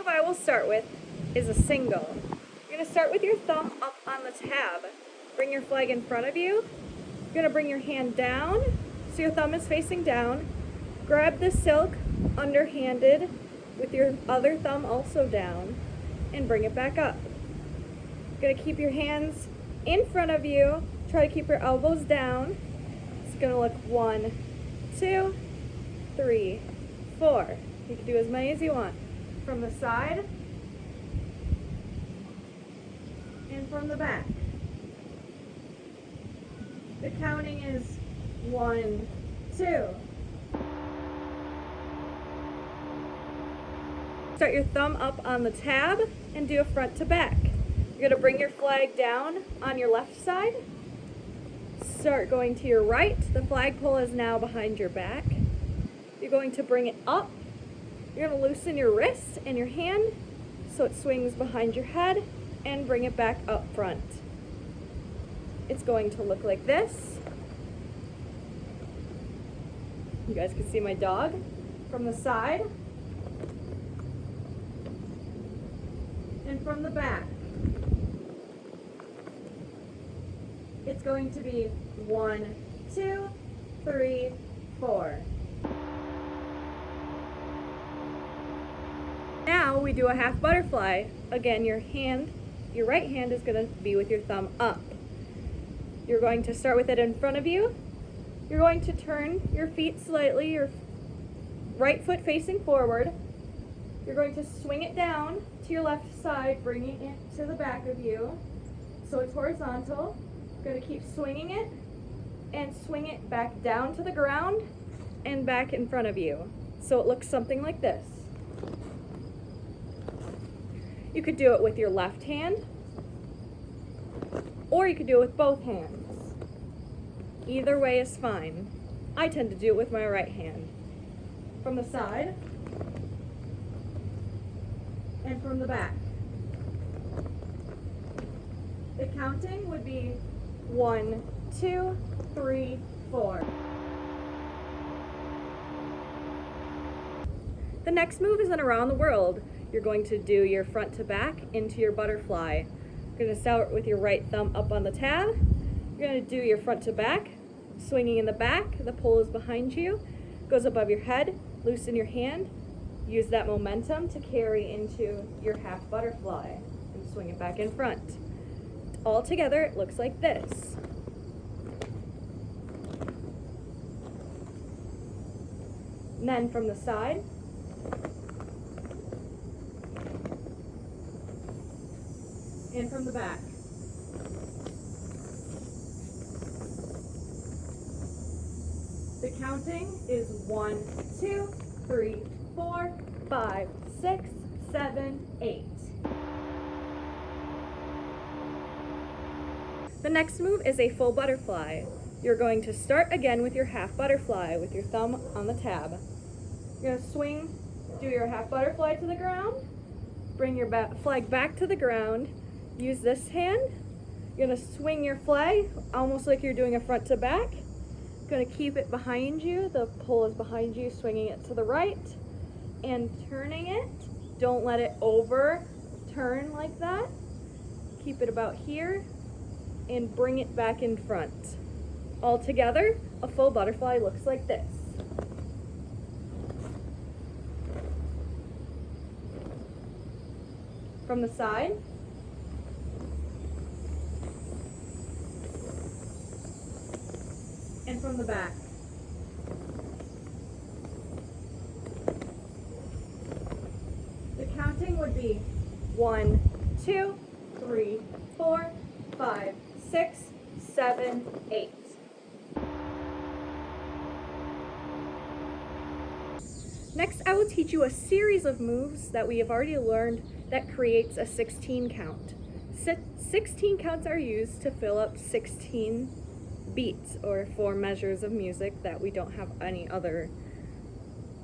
move I will start with is a single. You're going to start with your thumb up on the tab. Bring your flag in front of you. You're going to bring your hand down so your thumb is facing down. Grab the silk underhanded with your other thumb also down and bring it back up. You're going to keep your hands in front of you. Try to keep your elbows down. It's going to look 1, 2, 3, 4. You can do as many as you want. From the side and from the back. The counting is 1, 2. Start your thumb up on the tab and do a front to back. You're going to bring your flag down on your left side. Start going to your right. The flagpole is now behind your back. You're going to bring it up. You're going to loosen your wrist and your hand so it swings behind your head and bring it back up front. It's going to look like this. You guys can see my dog from the side and from the back. It's going to be 1, 2, 3, 4. Now we do a half butterfly. Again, your right hand is going to be with your thumb up. You're going to start with it in front of you. You're going to turn your feet slightly, your right foot facing forward. You're going to swing it down to your left side, bringing it to the back of you so it's horizontal. You're going to keep swinging it and swing it back down to the ground and back in front of you so it looks something like this. You could do it with your left hand, or you could do it with both hands. Either way is fine. I tend to do it with my right hand. From the side and from the back. The counting would be 1, 2, 3, 4. The next move is an around the world. You're going to do your front to back into your butterfly. You're going to start with your right thumb up on the tab. You're going to do your front to back, swinging in the back. The pole is behind you, goes above your head. Loosen your hand. Use that momentum to carry into your half butterfly and swing it back in front. All together, it looks like this. And then from the side, and from the back. The counting is 1, 2, 3, 4, 5, 6, 7, 8. The next move is a full butterfly. You're going to start again with your half butterfly with your thumb on the tab. You're going to swing, do your half butterfly to the ground, bring your flag back to the ground, use this hand. You're going to swing your flag almost like you're doing a front to back. Going to keep it behind you. The pole is behind you, swinging it to the right and turning it. Don't let it overturn like that. Keep it about here and bring it back in front. All together, a full butterfly looks like this. From the side, and from the back. The counting would be 1, 2, 3, 4, 5, 6, 7, 8. Next, I will teach you a series of moves that we have already learned that creates a 16 count. 16 counts are used to fill up 16 beats or 4 measures of music that we don't have any other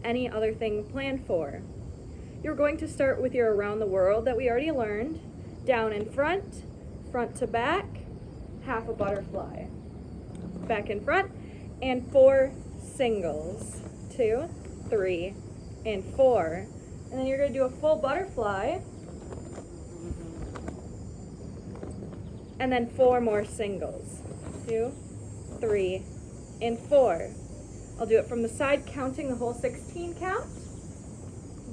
thing planned for. You're going to start with your around the world that we already learned, down in front, front to back, half a butterfly, back in front, and 4 singles, 2, 3, and 4. And then you're going to do a full butterfly. And then 4 more singles. 2, 3, and 4. I'll do it from the side, counting the whole 16 count.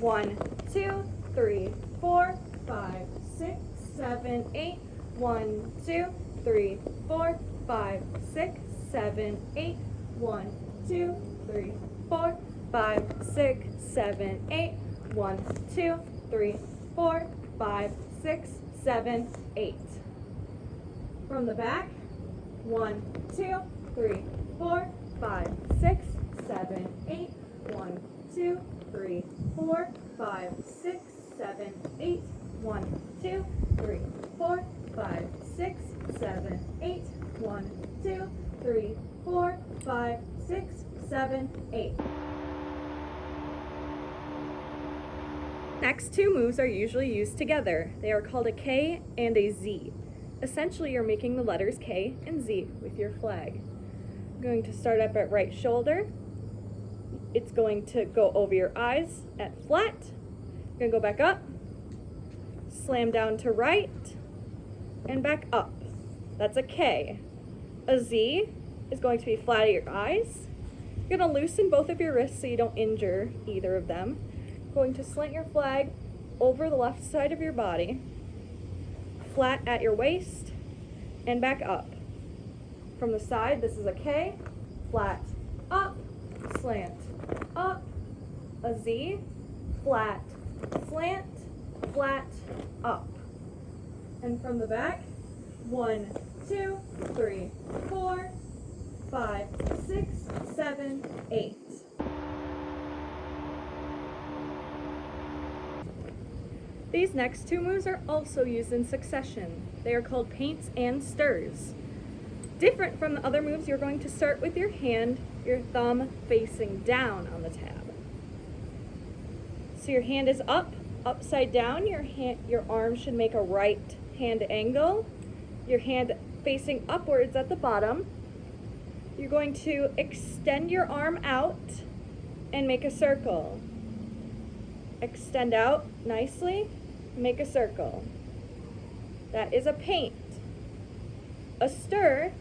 1, 2, 3, 4, 5, 6, 7, 8. 1, 2, 3, 4, 5, 6, 7, 8. 1, 2, 3, 4, 5, 6, 7, 8. 1, 2, 3, 4, 5, 6, 7, 8. From the back, 1, 2, 3, 4, 5, 6, 7, 8. 1, 2, 3, 4, 5, 6, 7, 8. 1, 2, 3, 4, 5, 6, 7, 8. 1, 2, 3, 4, 5, 6, 7, 8. Next 2 moves are usually used together. They are called a K and a Z. Essentially, you're making the letters K and Z with your flag. I'm going to start up at right shoulder. It's going to go over your eyes at flat. You're going to go back up, slam down to right, and back up. That's a K. A Z is going to be flat at your eyes. You're going to loosen both of your wrists so you don't injure either of them. Going to slant your flag over the left side of your body, flat at your waist, and back up. From the side, this is a K, flat, up, slant, up, a Z, flat, slant, flat, up. And from the back, 1, 2, 3, 4, 5, 6, 7, 8. These next 2 moves are also used in succession. They are called paints and stirs. Different from the other moves, you're going to start with your hand, your thumb facing down on the tab. So your hand is up, upside down. Your arm should make a right hand angle. Your hand facing upwards at the bottom. You're going to extend your arm out and make a circle. Extend out nicely, make a circle. That is a paint. A stir,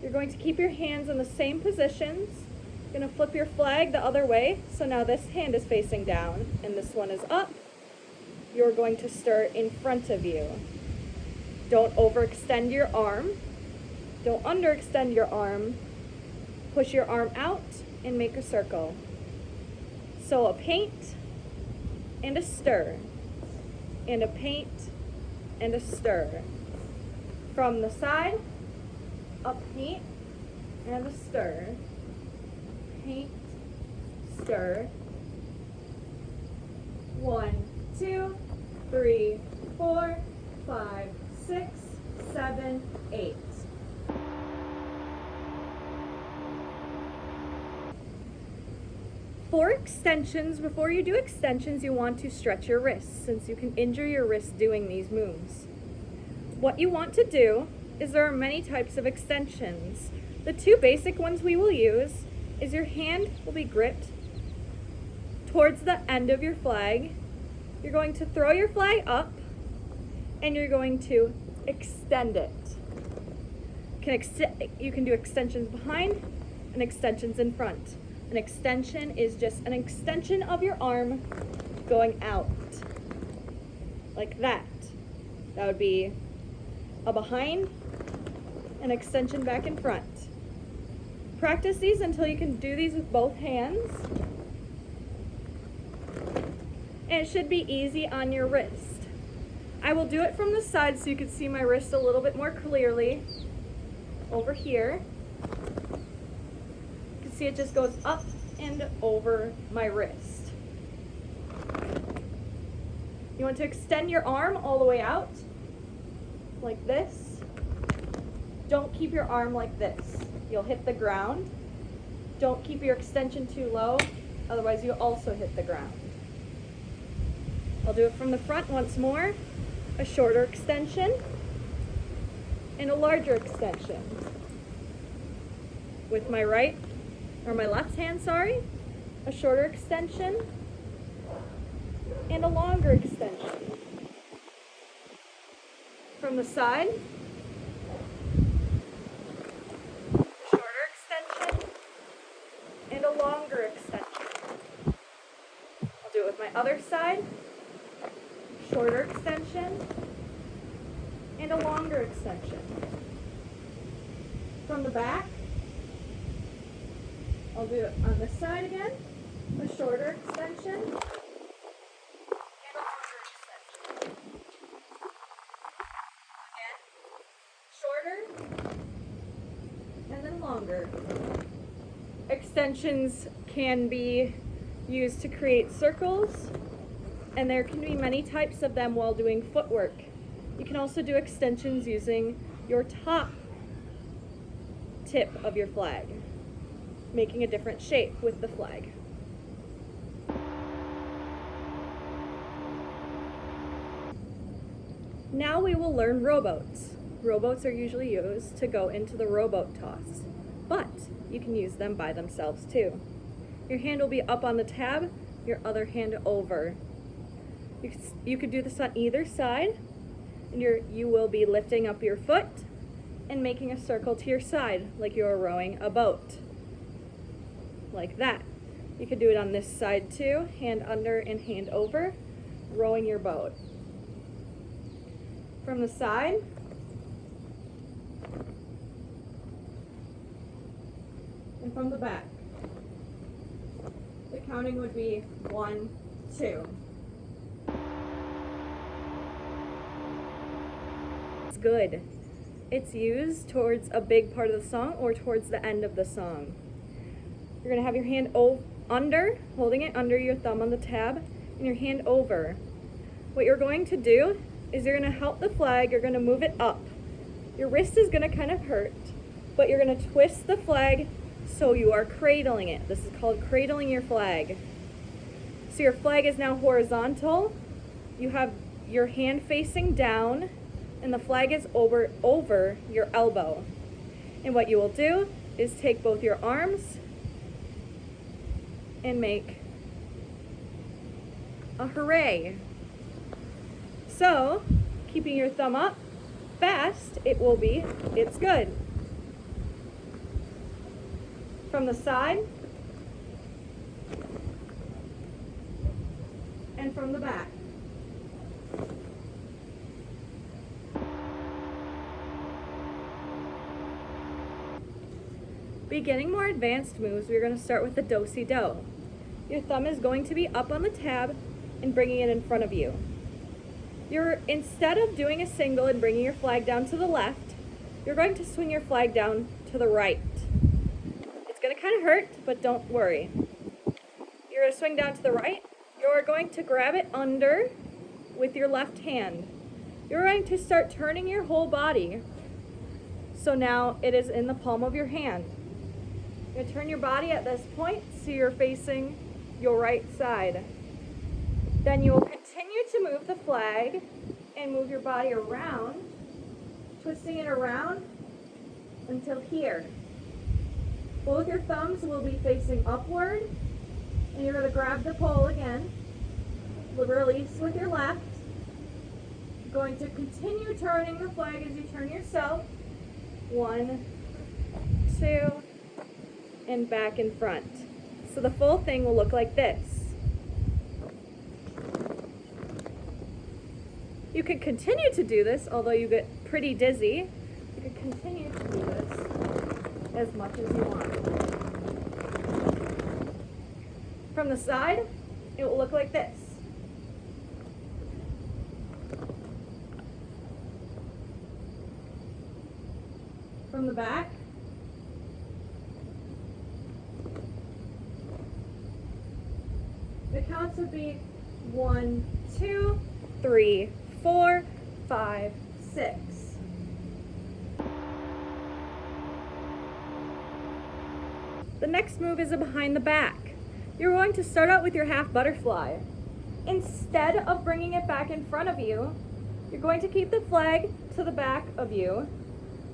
you're going to keep your hands in the same positions. You're going to flip your flag the other way, so now this hand is facing down and this one is up. You're going to stir in front of you. Don't overextend your arm. Don't underextend your arm. Push your arm out and make a circle. So a paint and a stir, and a paint and a stir. From the side, a paint and a stir, paint, stir. 1, 2, 3, 4, 5, 6, 7, 8. For extensions, before you do extensions, you want to stretch your wrists, since you can injure your wrists doing these moves. What you want to do is there are many types of extensions. The 2 basic ones we will use is your hand will be gripped towards the end of your flag. You're going to throw your flag up and you're going to extend it. You can do extensions behind and extensions in front. An extension is just an extension of your arm going out, like that. That would be a behind, an extension back in front. Practice these until you can do these with both hands. And it should be easy on your wrist. I will do it from the side so you can see my wrist a little bit more clearly. Over here. See, it just goes up and over my wrist. You want to extend your arm all the way out, like this. Don't keep your arm like this. You'll hit the ground. Don't keep your extension too low, otherwise you'll also hit the ground. I'll do it from the front once more. A shorter extension and a larger extension. With my right, or my left hand, sorry, a shorter extension and a longer extension. From the side, shorter extension and a longer extension. I'll do it with my other side, shorter extension and a longer extension. From the back, I'll do it on this side again, a shorter extension and a longer extension. Again, shorter and then longer. Extensions can be used to create circles, and there can be many types of them while doing footwork. You can also do extensions using your top tip of your flag, making a different shape with the flag. Now we will learn rowboats. Rowboats are usually used to go into the rowboat toss, but you can use them by themselves too. Your hand will be up on the tab, your other hand over. You could do this on either side, and you will be lifting up your foot and making a circle to your side like you're rowing a boat. Like that. You could do it on this side too, hand under and hand over, rowing your boat. From the side, and from the back. The counting would be 1, 2. It's good. It's used towards a big part of the song or towards the end of the song. You're going to have your hand under, holding it under your thumb on the tab, and your hand over. What you're going to do is you're going to help the flag, you're going to move it up. Your wrist is going to kind of hurt, but you're going to twist the flag so you are cradling it. This is called cradling your flag. So your flag is now horizontal. You have your hand facing down, and the flag is over your elbow. And what you will do is take both your arms and make a hooray. So, keeping your thumb up fast, it will be, it's good. From the side and from the back. Beginning more advanced moves, we're going to start with the do-si-do. Your thumb is going to be up on the tab and bringing it in front of you. Instead of doing a single and bringing your flag down to the left, you're going to swing your flag down to the right. It's going to kind of hurt, but don't worry. You're going to swing down to the right. You're going to grab it under with your left hand. You're going to start turning your whole body. So now it is in the palm of your hand. You're going to turn your body at this point so you're facing your right side. Then you will continue to move the flag and move your body around, twisting it around until here. Both your thumbs will be facing upward, and you're going to grab the pole again. Release with your left. You're going to continue turning the flag as you turn yourself. 1, 2, and back in front. So the full thing will look like this. You can continue to do this, although you get pretty dizzy. You can continue to do this as much as you want. From the side, it will look like this. From the back, the counts would be 1, 2, 3, 4, 5, 6. The next move is a behind the back. You're going to start out with your half butterfly. Instead of bringing it back in front of you, you're going to keep the flag to the back of you,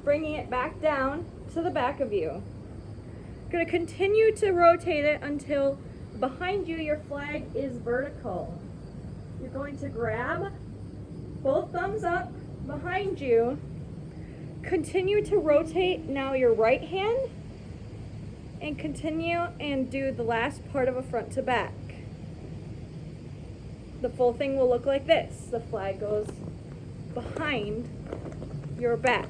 bringing it back down to the back of you. You're going to continue to rotate it until behind you your flag is vertical. You're going to grab both thumbs up behind you. Continue to rotate now your right hand and continue and do the last part of a front to back. The full thing will look like this. The flag goes behind your back.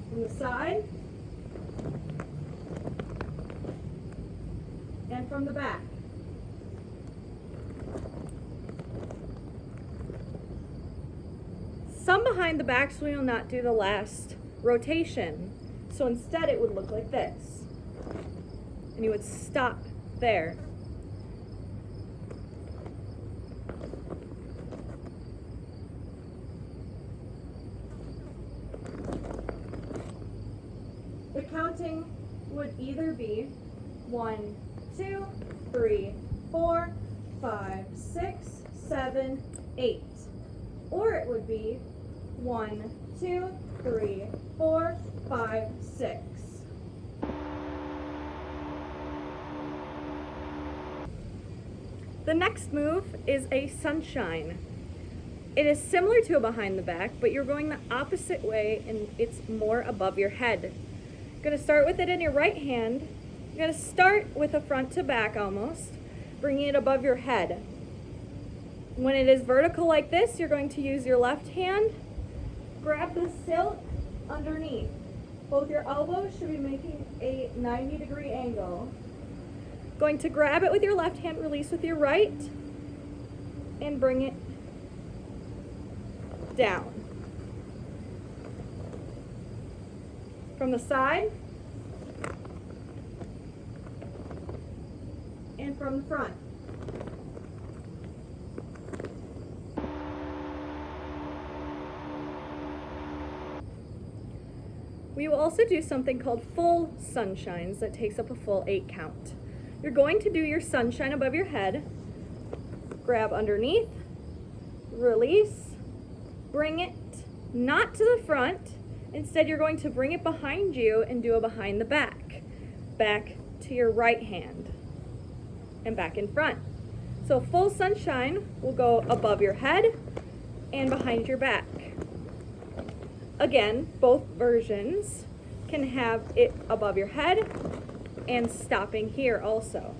From the side and from the back. Some behind the backs will not do the last rotation, so instead it would look like this, and you would stop there. The counting would either be 1, 2, 3, 4, 5, 6, 7, 8, or it would be 1, 2, 3, 4, 5, 6. The next move is a sunshine. It is similar to a behind the back, but you're going the opposite way and it's more above your head. You're going to start with it in your right hand. You're going to start with a front to back almost, bringing it above your head. When it is vertical like this, you're going to use your left hand, grab the silk underneath. Both your elbows should be making a 90-degree angle. Going to grab it with your left hand, release with your right, and bring it down. From the side and from the front. We will also do something called full sunshines that takes up a full 8 count. You're going to do your sunshine above your head, grab underneath, release, bring it not to the front, instead you're going to bring it behind you and do a behind the back. Back to your right hand and back in front. So full sunshine will go above your head and behind your back. Again, both versions can have it above your head and stopping here also.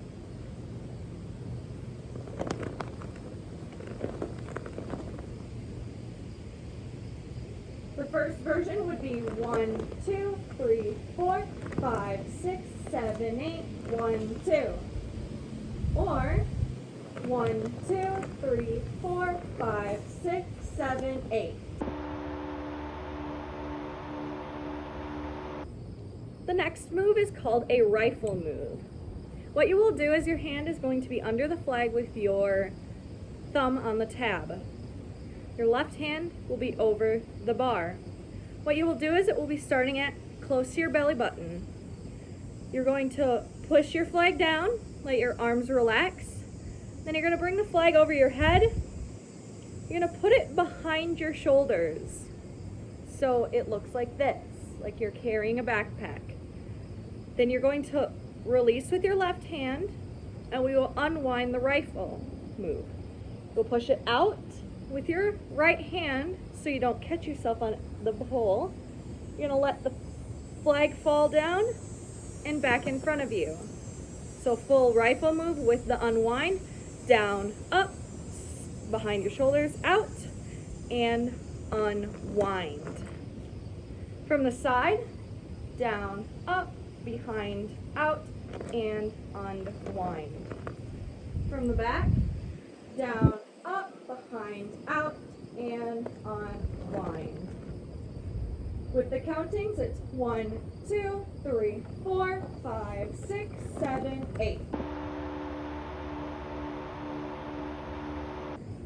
The first version would be 1, 2, 3, 4, 5, 6, 7, 8, 1, 2. Or 1, 2, 3, 4, 5, 6, 7, 8. The next move is called a rifle move. What you will do is your hand is going to be under the flag with your thumb on the tab. Your left hand will be over the bar. What you will do is it will be starting at close to your belly button. You're going to push your flag down, let your arms relax. Then you're going to bring the flag over your head. You're going to put it behind your shoulders so it looks like this, like you're carrying a backpack. Then you're going to release with your left hand and we will unwind the rifle move. You'll push it out with your right hand so you don't catch yourself on the pole. You're going to let the flag fall down and back in front of you. So full rifle move with the unwind, down, up, behind your shoulders, out, and unwind. From the side, down, up, behind, out, and unwind. From the back, down, up, behind, out, and unwind. With the countings, it's 1, 2, 3, 4, 5, 6, 7, 8.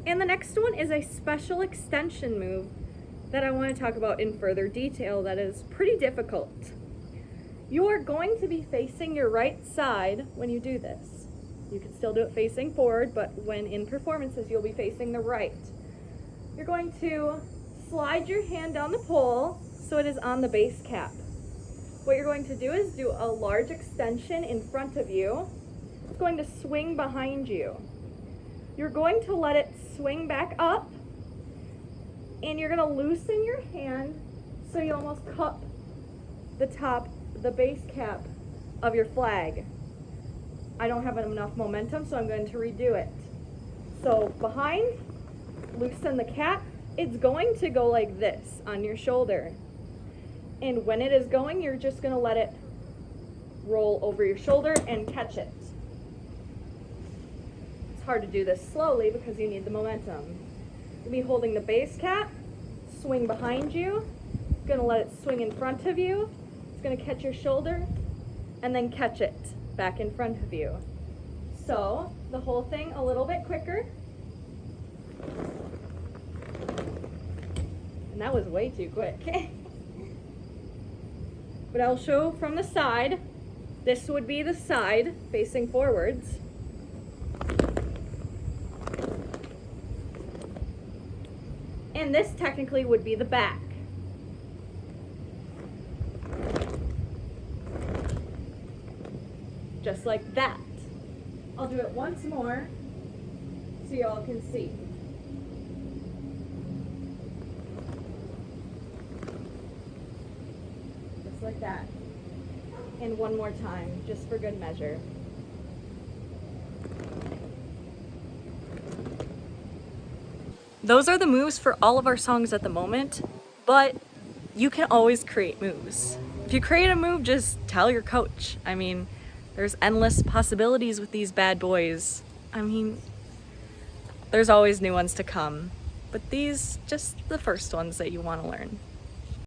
And the next one is a special extension move that I want to talk about in further detail that is pretty difficult. You are going to be facing your right side when you do this. You can still do it facing forward, but when in performances, you'll be facing the right. You're going to slide your hand down the pole so it is on the base cap. What you're going to do is do a large extension in front of you, going to swing behind you. You're going to let it swing back up, and you're going to loosen your hand so you almost cup the top, the base cap of your flag. I don't have enough momentum, so I'm going to redo it. So behind, loosen the cap. It's going to go like this on your shoulder. And when it is going, you're just going to let it roll over your shoulder and catch it. It's hard to do this slowly because you need the momentum. You'll be holding the base cap, swing behind you, going to let it swing in front of you. It's going to catch your shoulder and then catch it back in front of you. So the whole thing a little bit quicker. And that was way too quick. But I'll show from the side. This would be the side facing forwards. And this technically would be the back. Just like that. I'll do it once more so you all can see. Just like that. And one more time, just for good measure. Those are the moves for all of our songs at the moment, but you can always create moves. If you create a move, just tell your coach. I mean, there's endless possibilities with these bad boys. I mean, there's always new ones to come, but these, just the first ones that you want to learn.